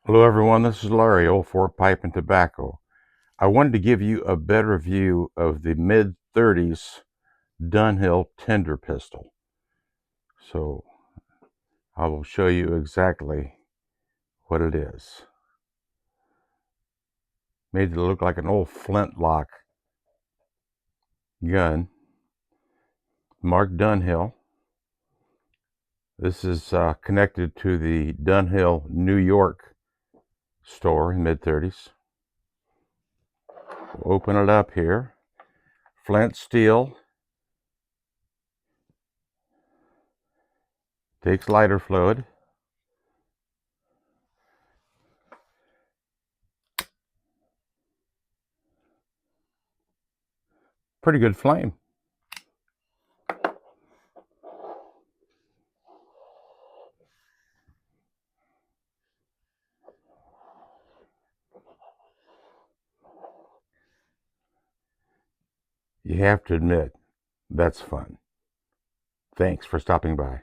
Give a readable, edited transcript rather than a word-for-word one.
Hello everyone, this is Larry, Old Fort Pipe and Tobacco. I wanted to give you a better view of the mid-30s Dunhill tinder pistol. So I will show you exactly what it is. Made it look like an old flintlock gun. Marked Dunhill. This is connected to the Dunhill, New York store in mid-30s. We'll open it up here. Flint steel. Takes lighter fluid. Pretty good flame. You have to admit, that's fun. Thanks for stopping by.